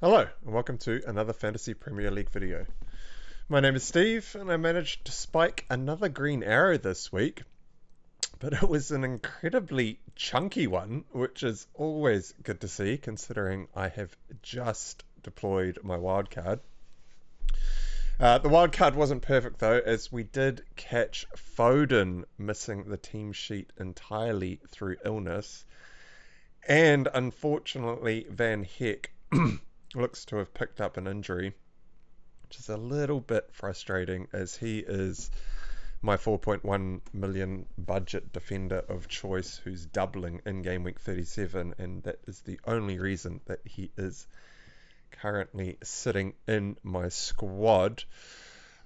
Hello, and welcome to another Fantasy Premier League video. My name is Steve, and I managed to spike another green arrow this week, but it was an incredibly chunky one, which is always good to see, considering I have just deployed my wildcard. The wildcard wasn't perfect, though, as we did catch Foden missing the team sheet entirely through illness, and unfortunately, Van Heck looks to have picked up an injury, which is a little bit frustrating as he is my 4.1 million budget defender of choice who's doubling in game week 37, and that is the only reason that he is currently sitting in my squad.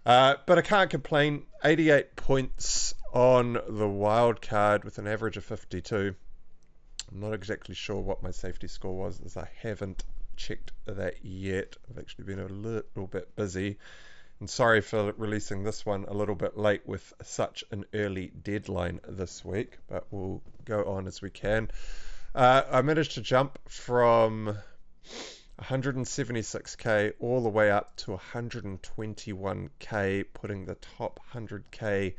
But I can't complain. 88 points on the wild card with an average of 52. I'm not exactly sure what my safety score was, as I haven't checked that yet. I've actually been a little bit busy, and sorry for releasing this one a little bit late with such an early deadline this week, but we'll go on as we can. I managed to jump from 176k all the way up to 121k, putting the top 100k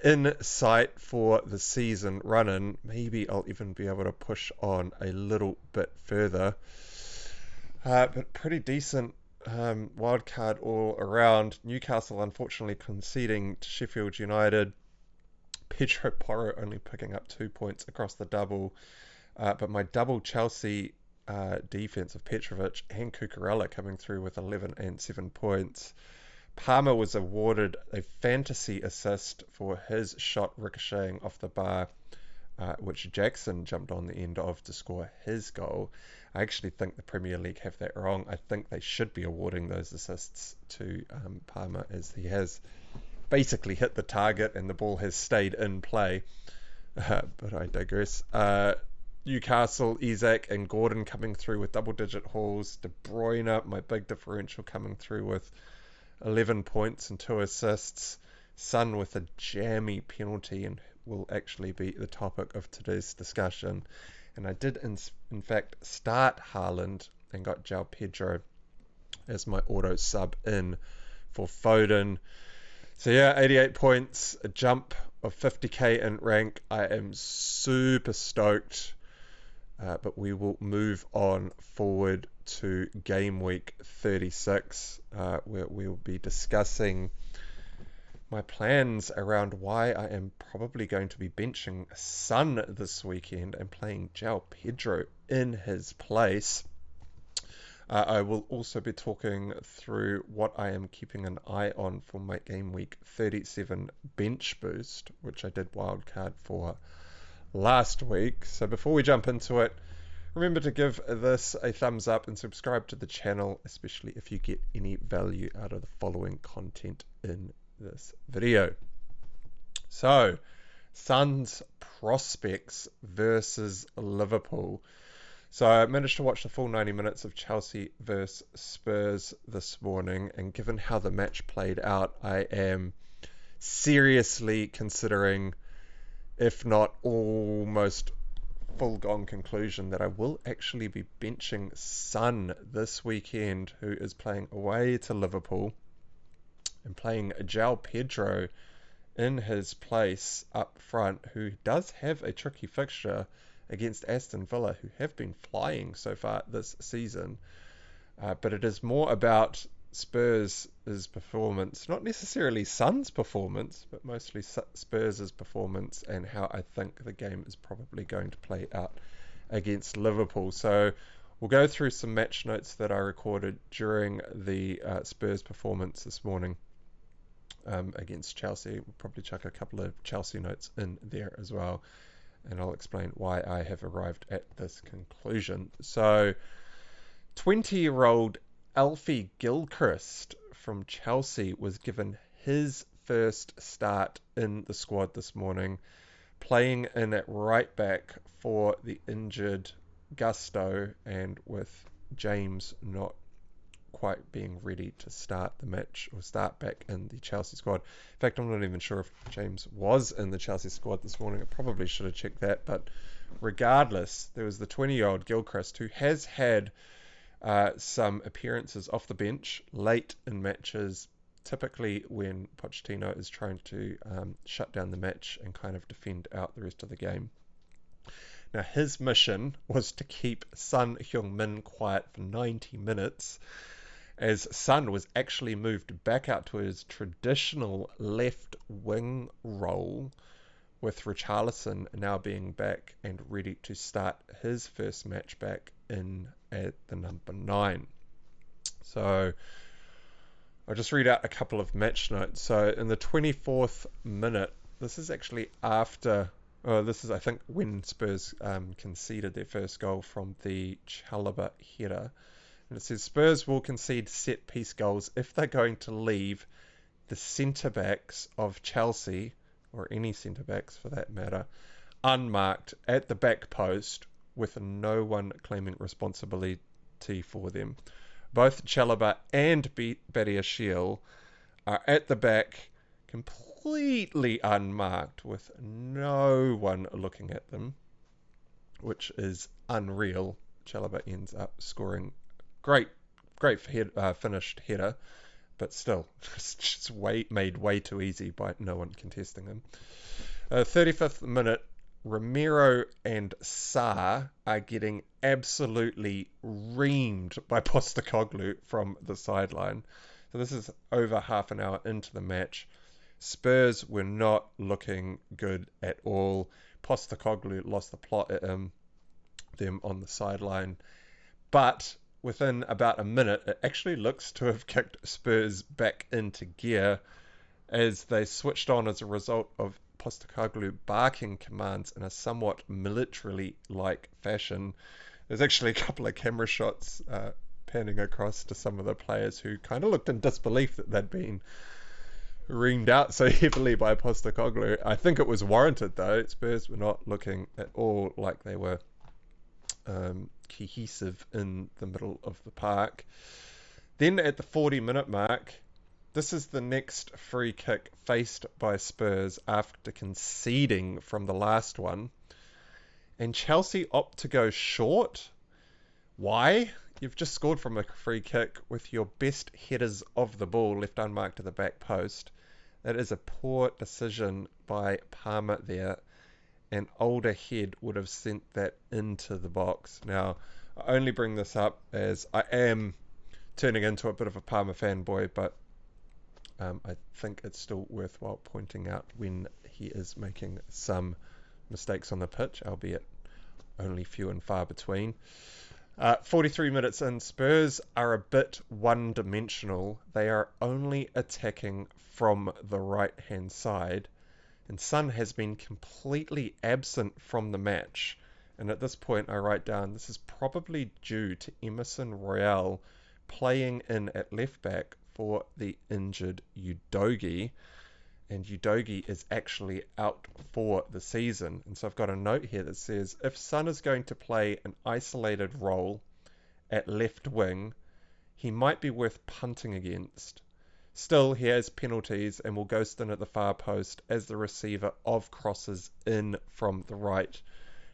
in sight for the season running. Maybe I'll even be able to push on a little bit further. But pretty decent wildcard all around. Newcastle unfortunately conceding to Sheffield United. Pedro Porro only picking up 2 points across the double. But my double Chelsea defense of Petrovic and Cucurella coming through with 11 and 7 points. Palmer was awarded a fantasy assist for his shot ricocheting off the bar, which Jackson jumped on the end of to score his goal. I actually think the Premier League have that wrong. I think they should be awarding those assists to Palmer, as he has basically hit the target and the ball has stayed in play. But I digress. Newcastle, Isak and Gordon coming through with double-digit hauls. De Bruyne, my big differential, coming through with 11 points and 2 assists. Son with a jammy penalty and will actually be the topic of today's discussion. And I did in fact start Haaland and got Joao Pedro as my auto sub in for Foden. So yeah, 88 points, a jump of 50k in rank. I am super stoked. But we will move on forward to game week 36, where we'll be discussing my plans around why I am probably going to be benching Son this weekend and playing Joao Pedro in his place. I will also be talking through what I am keeping an eye on for my game week 37 bench boost, which I did wildcard for last week. So before we jump into it, remember to give this a thumbs up and subscribe to the channel, especially if you get any value out of the following content in this video. So, Suns prospects versus Liverpool. So I managed to watch the full 90 minutes of Chelsea versus Spurs this morning, and given how the match played out, I am seriously considering, if not almost full-gone conclusion, that I will actually be benching Son this weekend, who is playing away to Liverpool, and playing Joao Pedro in his place up front, who does have a tricky fixture against Aston Villa, who have been flying so far this season. But it is more about Spurs' performance, not necessarily Son's performance, but mostly Spurs' performance and how I think the game is probably going to play out against Liverpool. So we'll go through some match notes that I recorded during the Spurs performance this morning against Chelsea. We'll probably chuck a couple of Chelsea notes in there as well, and I'll explain why I have arrived at this conclusion. So 20-year-old Alfie Gilchrist from Chelsea was given his first start in the squad this morning, playing in at right back for the injured Gusto, and with James not quite being ready to start the match or start back in the Chelsea squad. In fact, I'm not even sure if James was in the Chelsea squad this morning. I probably should have checked that, but regardless, there was the 20-year-old Gilchrist, who has had some appearances off the bench late in matches, typically when Pochettino is trying to shut down the match and kind of defend out the rest of the game. Now, his mission was to keep Son Heung-min quiet for 90 minutes, as Son was actually moved back out to his traditional left wing role, with Richarlison now being back and ready to start his first match back in at the number 9. So I'll just read out a couple of match notes. So in the 24th minute, this is actually after, this is I think when Spurs conceded their first goal from the Chalobah header. And it says Spurs will concede set piece goals if they're going to leave the centre-backs of Chelsea, or any centre-backs for that matter, unmarked at the back post with no one claiming responsibility for them. Both Chalobah and Badiashile are at the back completely unmarked with no one looking at them, which is unreal. Chalobah ends up scoring great finished header, but still, it's just made way too easy by no one contesting him. 35th minute, Romero and Sarr are getting absolutely reamed by Postecoglou from the sideline. So this is over half an hour into the match. Spurs were not looking good at all. Postecoglou lost the plot at them on the sideline. But within about a minute, it actually looks to have kicked Spurs back into gear, as they switched on as a result of Postecoglou barking commands in a somewhat militarily-like fashion. There's actually a couple of camera shots panning across to some of the players who kind of looked in disbelief that they'd been reamed out so heavily by Postecoglou. I think it was warranted, though. Spurs were not looking at all like they were cohesive in the middle of the park. Then at the 40-minute mark, this is the next free kick faced by Spurs after conceding from the last one. And Chelsea opt to go short. Why? You've just scored from a free kick with your best headers of the ball left unmarked to the back post. That is a poor decision by Palmer there. An older head would have sent that into the box. Now, I only bring this up as I am turning into a bit of a Palmer fanboy, but I think it's still worthwhile pointing out when he is making some mistakes on the pitch, albeit only few and far between. 43 minutes in, Spurs are a bit one-dimensional. They are only attacking from the right-hand side, and Son has been completely absent from the match. And at this point, I write down, this is probably due to Emerson Royale playing in at left-back for the injured Udogie. And Udogie is actually out for the season. And so I've got a note here that says, if Son is going to play an isolated role at left wing, he might be worth punting against. Still, he has penalties and will ghost in at the far post as the receiver of crosses in from the right.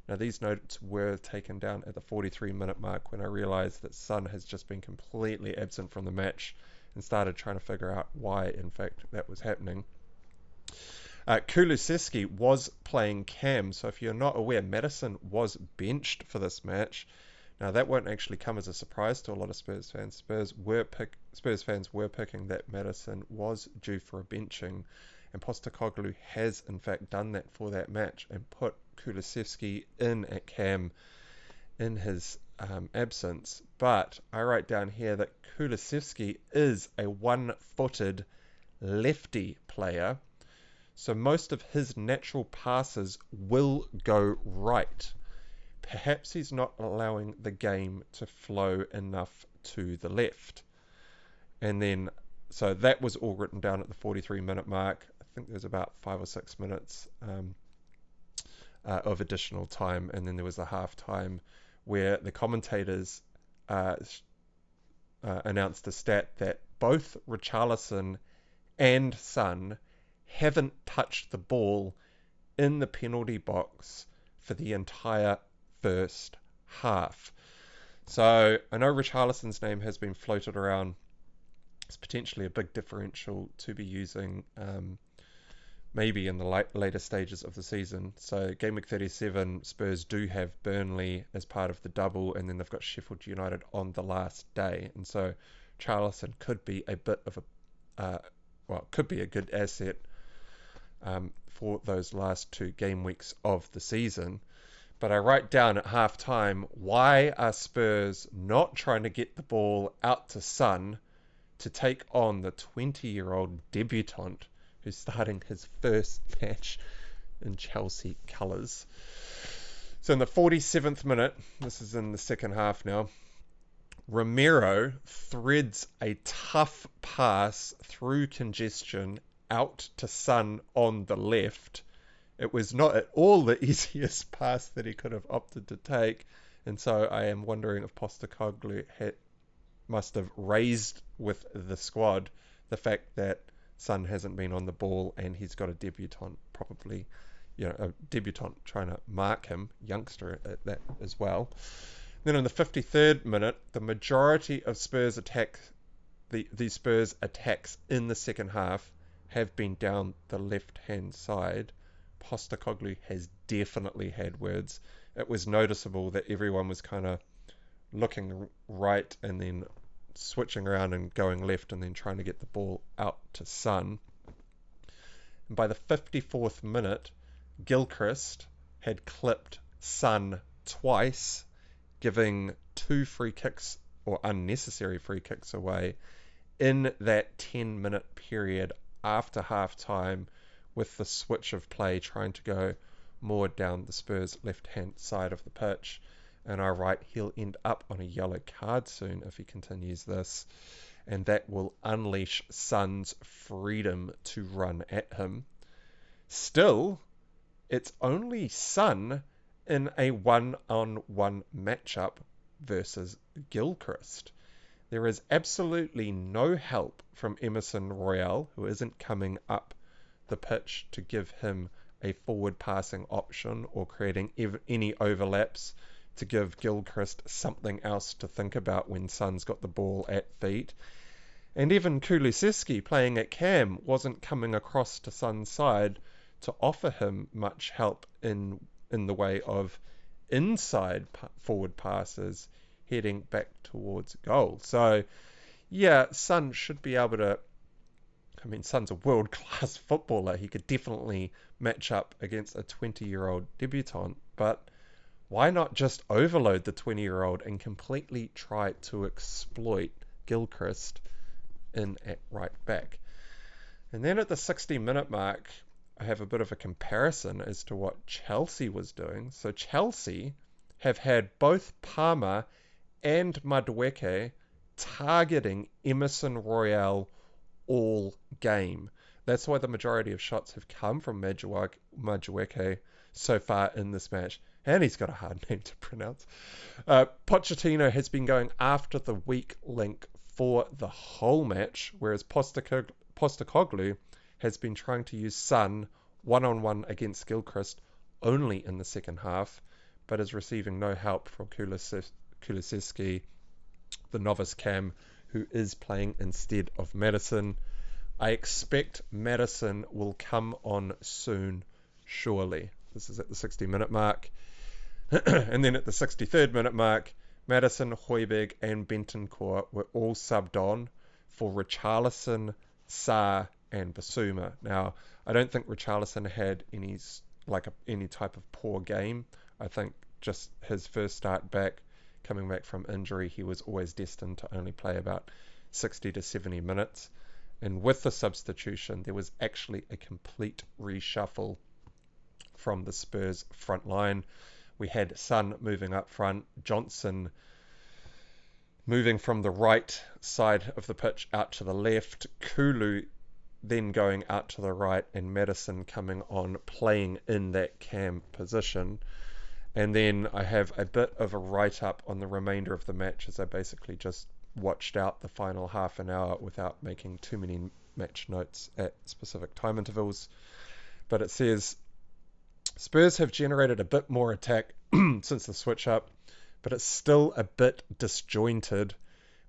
Now, these notes were taken down at the 43-minute mark when I realised that Son has just been completely absent from the match and started trying to figure out why, in fact, that was happening. Kulusevski was playing cam, so if you're not aware, Maddison was benched for this match. Now, that won't actually come as a surprise to a lot of Spurs fans. Spurs fans were picking that Maddison was due for a benching, and Postecoglou has, in fact, done that for that match and put Kulusevski in at cam in his absence. But I write down here that Kulusevski is a one-footed lefty player, so most of his natural passes will go right. Perhaps he's not allowing the game to flow enough to the left. And then, so that was all written down at the 43-minute mark. I think there's about 5 or 6 minutes of additional time. And then there was a half-time where the commentators announced a stat that both Richarlison and Son haven't touched the ball in the penalty box for the entire first half. So I know Richarlison's name has been floated around. It's potentially a big differential to be using maybe in the later stages of the season. So game week 37, Spurs do have Burnley as part of the double, and then they've got Sheffield United on the last day. And so Charlison could be a bit of could be a good asset for those last two game weeks of the season. But I write down at half time, why are Spurs not trying to get the ball out to Son to take on the 20-year-old debutant who's starting his first match in Chelsea colours? So in the 47th minute, this is in the second half now, Romero threads a tough pass through congestion out to Son on the left. It was not at all the easiest pass that he could have opted to take, and so I am wondering if Postecoglou must have raised with the squad the fact that Son hasn't been on the ball and he's got a debutant, probably, a debutant trying to mark him, youngster at that as well. Then in the 53rd minute, the majority of Spurs attacks, the Spurs attacks in the second half have been down the left-hand side. Postecoglou has definitely had words. It was noticeable that everyone was kind of looking right and then switching around and going left and then trying to get the ball out to Son. And by the 54th minute, Gilchrist had clipped Son twice, giving 2 free kicks or unnecessary free kicks away in that 10-minute period after half-time, with the switch of play trying to go more down the Spurs left-hand side of the pitch. And I write, he'll end up on a yellow card soon if he continues this, and that will unleash Son's freedom to run at him. Still, it's only Son in a one-on-one matchup versus Gilchrist. There is absolutely no help from Emerson Royal, who isn't coming up the pitch to give him a forward passing option or creating any overlaps to give Gilchrist something else to think about when Son's got the ball at feet. And even Kulusevski playing at cam wasn't coming across to Son's side to offer him much help in the way of inside forward passes heading back towards goal. So yeah, Son should be able to, Son's a world-class footballer. He could definitely match up against a 20-year-old debutant, but why not just overload the 20-year-old and completely try to exploit Gilchrist in at right back? And then at the 60-minute mark, I have a bit of a comparison as to what Chelsea was doing. So Chelsea have had both Palmer and Madueke targeting Emerson Royal all game. That's why the majority of shots have come from Madueke so far in this match. And he's got a hard name to pronounce. Pochettino has been going after the weak link for the whole match, whereas Postecoglou has been trying to use Son one-on-one against Gilchrist only in the second half, but is receiving no help from Kulusevski, the novice cam, who is playing instead of Maddison. I expect Maddison will come on soon, surely. This is at the 60-minute mark. And then at the 63rd minute mark, Maddison, Højbjerg and Bentancur were all subbed on for Richarlison, Sarr and Basuma. Now, I don't think Richarlison had any type of poor game. I think just his first start back, coming back from injury, he was always destined to only play about 60 to 70 minutes. And with the substitution, there was actually a complete reshuffle from the Spurs front line. We had Son moving up front, Johnson moving from the right side of the pitch out to the left, Kulu then going out to the right, and Maddison coming on, playing in that cam position. And then I have a bit of a write-up on the remainder of the match, as I basically just watched out the final half an hour without making too many match notes at specific time intervals. But it says, Spurs have generated a bit more attack since the switch up, but it's still a bit disjointed.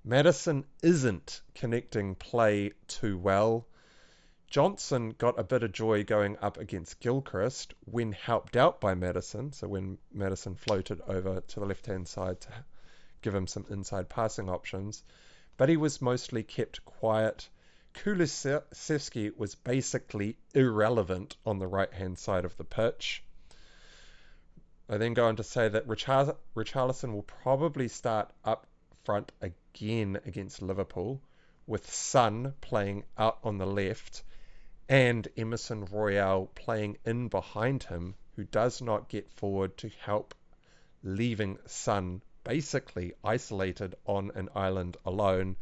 Maddison isn't connecting play too well. Johnson got a bit of joy going up against Gilchrist when helped out by Maddison. So when Maddison floated over to the left-hand side to give him some inside passing options. But he was mostly kept quiet. Kulusevski was basically irrelevant on the right-hand side of the pitch. I then go on to say that Richarlison will probably start up front again against Liverpool, with Son playing out on the left and Emerson Royale playing in behind him, who does not get forward to help, leaving Son basically isolated on an island alone,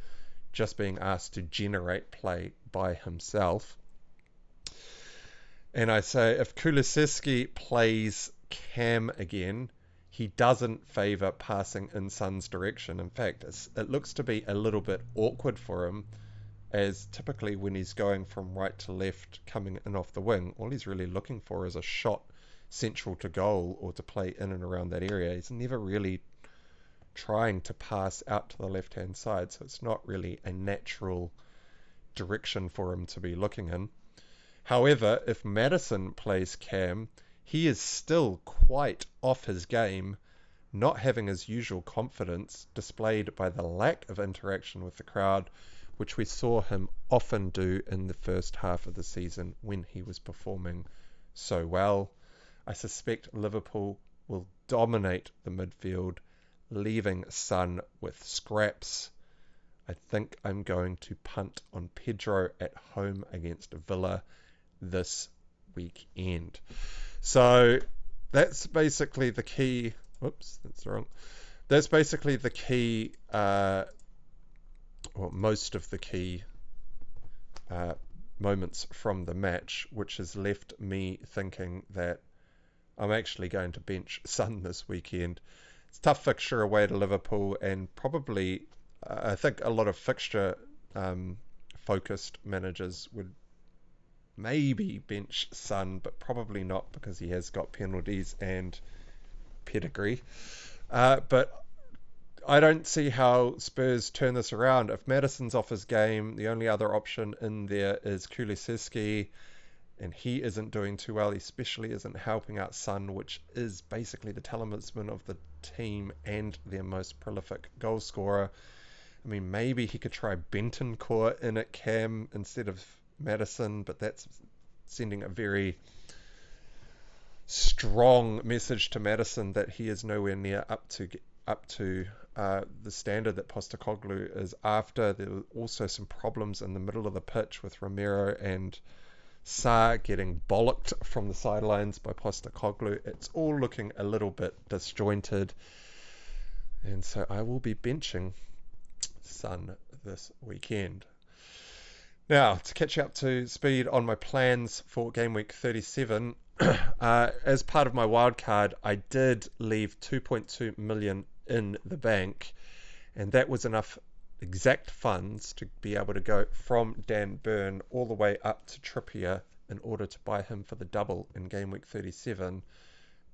just being asked to generate play by himself. And I say if Kulusevski plays Cam again, he doesn't favour passing in Son's direction. In fact, it looks to be a little bit awkward for him, as typically when he's going from right to left, coming in off the wing, all he's really looking for is a shot central to goal or to play in and around that area. He's never really trying to pass out to the left-hand side, so it's not really a natural direction for him to be looking in. However, if Maddison plays Cam, he is still quite off his game, not having his usual confidence displayed by the lack of interaction with the crowd, which we saw him often do in the first half of the season when he was performing so well. I suspect Liverpool will dominate the midfield, leaving Son with scraps. I think I'm going to punt on Pedro at home against Villa this weekend. So that's basically the key. Whoops, that's wrong. That's basically the key, or most of the key moments from the match, which has left me thinking that I'm actually going to bench Son this weekend. It's a tough fixture away to Liverpool, and probably I think a lot of fixture focused managers would maybe bench Son, but probably not, because he has got penalties and pedigree. But I don't see how Spurs turn this around. If Maddison's off his game, the only other option in there is Kulusevski, and he isn't doing too well. He especially isn't helping out Son, which is basically the talisman of the team and their most prolific goal scorer. I mean, maybe he could try Bentancur in at Cam instead of Maddison, but that's sending a very strong message to Maddison that he is nowhere near up to the standard that Postecoglou is after. There were also some problems in the middle of the pitch with Romero and Sarr getting bollocked from the sidelines by Postecoglou. It's all looking a little bit disjointed, and so I will be benching Son this weekend. Now, to catch up to speed on my plans for game week 37, as part of my wildcard, I did leave 2.2 million in the bank, and that was enough exact funds to be able to go from Dan Burn all the way up to Trippier in order to buy him for the double in game week 37.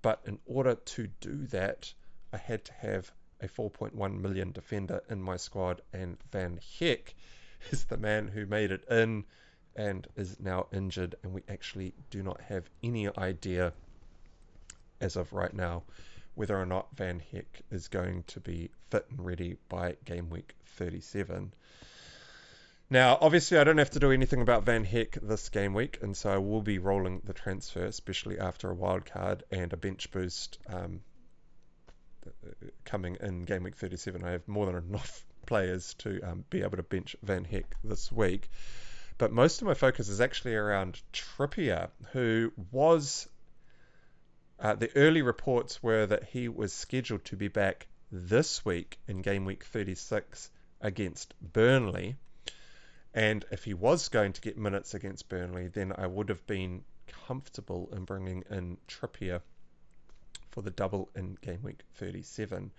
But in order to do that, I had to have a 4.1 million defender in my squad, and Van Heck is the man who made it in and is now injured, and we actually do not have any idea as of right now whether or not Van Heck is going to be fit and ready by game week 37. Now, obviously, I don't have to do anything about Van Heck this game week, and so I will be rolling the transfer, especially after a wild card and a bench boost coming in game week 37. I have more than enough players to be able to bench Van Heck this week. But most of my focus is actually around Trippier, who was... the early reports were that he was scheduled to be back this week in game week 36 against Burnley. And if he was going to get minutes against Burnley, then I would have been comfortable in bringing in Trippier for the double in game week 37.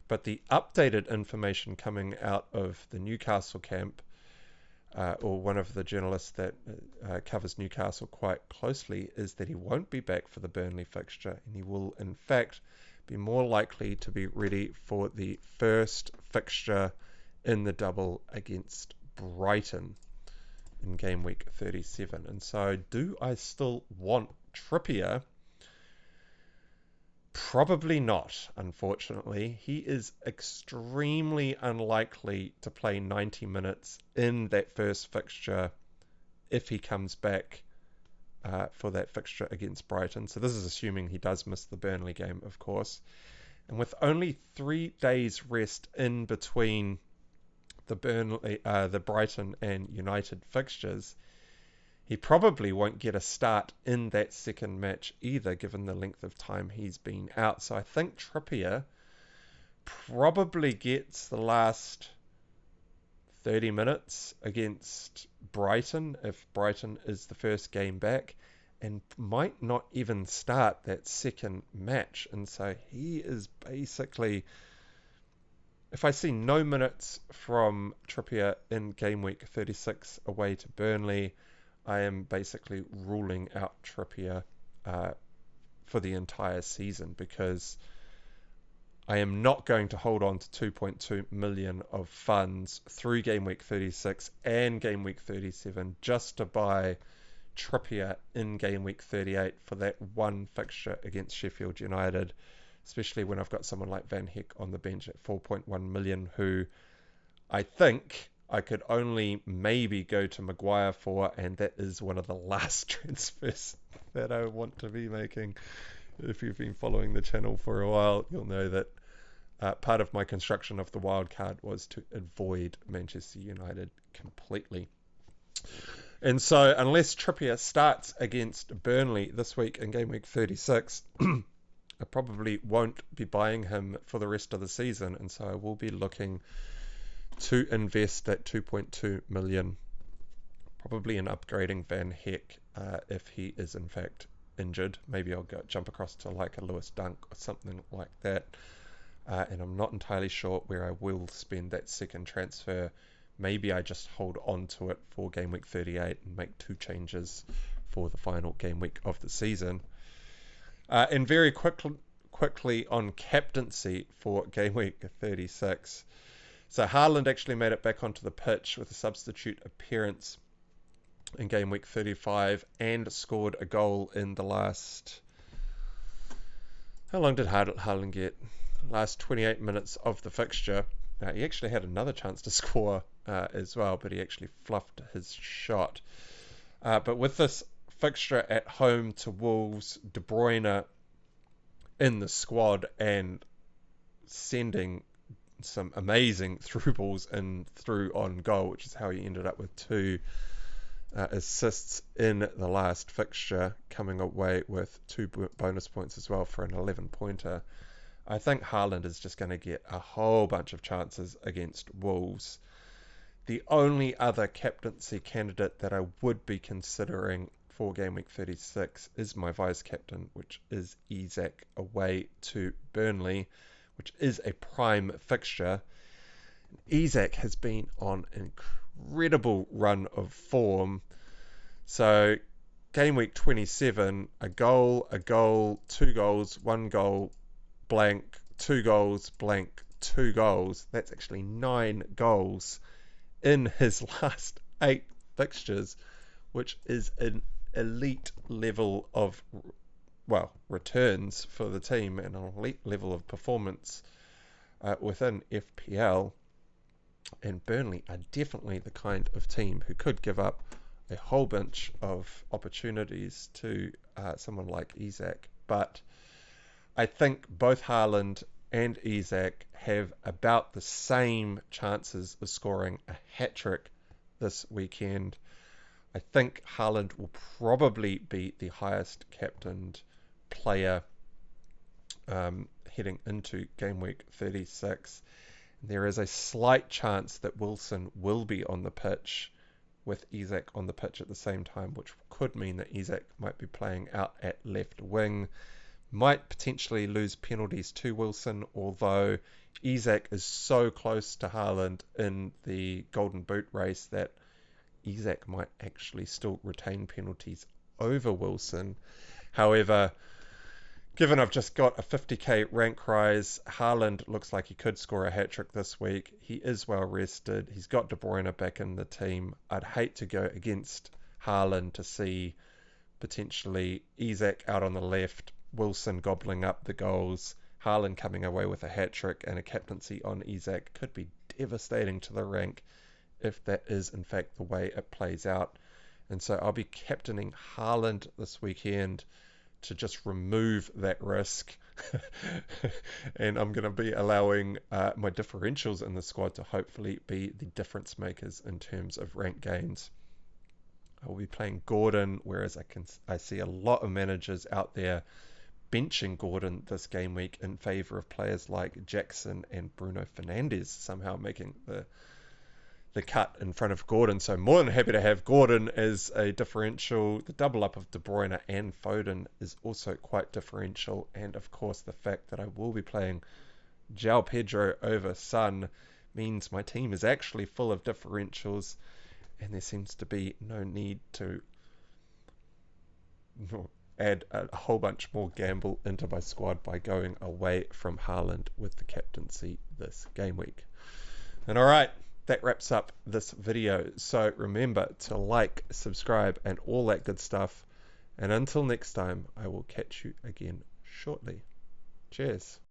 But the updated information coming out of the Newcastle camp, or one of the journalists that covers Newcastle quite closely, is that he won't be back for the Burnley fixture, and he will in fact be more likely to be ready for the first fixture in the double against Brighton in game week 37. And so do I still want Trippier? Probably not, unfortunately. He is extremely unlikely to play 90 minutes in that first fixture if he comes back for that fixture against Brighton. So this is assuming he does miss the Burnley game, of course. And with only 3 days rest in between the Brighton and United fixtures, he probably won't get a start in that second match either, given the length of time he's been out. So I think Trippier probably gets the last 30 minutes against Brighton if Brighton is the first game back, and might not even start that second match. And so he is basically, if I see no minutes from Trippier in game week 36 away to Burnley, I am basically ruling out Trippier for the entire season, because I am not going to hold on to 2.2 million of funds through game week 36 and game week 37 just to buy Trippier in game week 38 for that one fixture against Sheffield United, especially when I've got someone like Van Heck on the bench at 4.1 million, who I think I could only maybe go to Maguire for, and that is one of the last transfers that I want to be making. If you've been following the channel for a while, you'll know that part of my construction of the wildcard was to avoid Manchester United completely. And so unless Trippier starts against Burnley this week in game week 36, I probably won't be buying him for the rest of the season, and so I will be looking to invest that 2.2 million, probably in upgrading Van Heck if he is in fact injured. Maybe I'll jump across to like a Lewis Dunk or something like that. And I'm not entirely sure where I will spend that second transfer. Maybe I just hold on to it for game week 38 and make 2 changes for the final game week of the season. And very quickly on captaincy for game week 36. So Haaland actually made it back onto the pitch with a substitute appearance in game week 35 and scored a goal in the last... How long did Haaland get? Last 28 minutes of the fixture. He actually had another chance to score as well, but he actually fluffed his shot. But with this fixture at home to Wolves, De Bruyne in the squad and sending some amazing through balls in through on goal, which is how he ended up with 2 assists in the last fixture, coming away with 2 bonus points as well for an 11-pointer. I think Haaland is just going to get a whole bunch of chances against Wolves. The only other captaincy candidate that I would be considering for game week 36 is my vice captain, which is Isak away to Burnley, which is a prime fixture. Isak has been on an incredible run of form. So game week 27, a goal, 2 goals, 1 goal, blank, 2 goals, blank, 2 goals. That's actually 9 goals in his last 8 fixtures, which is an elite level of, well, returns for the team and an elite level of performance within FPL. And Burnley are definitely the kind of team who could give up a whole bunch of opportunities to someone like Isak. But I think both Haaland and Isak have about the same chances of scoring a hat-trick this weekend. I think Haaland will probably be the highest captained player heading into game week 36. There is a slight chance that Wilson will be on the pitch with Isak on the pitch at the same time, which could mean that Isak might be playing out at left wing. Might potentially lose penalties to Wilson, although Isak is so close to Haaland in the Golden Boot race that Isak might actually still retain penalties over Wilson. However, Given I've just got a 50k rank rise, Haaland looks like he could score a hat-trick this week. He is well rested. He's got De Bruyne back in the team. I'd hate to go against Haaland to see potentially Isak out on the left, Wilson gobbling up the goals, Haaland coming away with a hat-trick, and a captaincy on Isak could be devastating to the rank if that is in fact the way it plays out. And so I'll be captaining Haaland this weekend to just remove that risk. And I'm going to be allowing my differentials in the squad to hopefully be the difference makers in terms of rank gains. I will be playing Gordon, whereas I see a lot of managers out there benching Gordon this game week in favour of players like Jackson and Bruno Fernandes somehow making the cut in front of Gordon. So more than happy to have Gordon as a differential. The double up of De Bruyne and Foden is also quite differential. And of course the fact that I will be playing Joao Pedro over Son means my team is actually full of differentials, and there seems to be no need to add a whole bunch more gamble into my squad by going away from Haaland with the captaincy this game week. And alright, that wraps up this video. So remember to like, subscribe, and all that good stuff. And until next time, I will catch you again shortly. Cheers.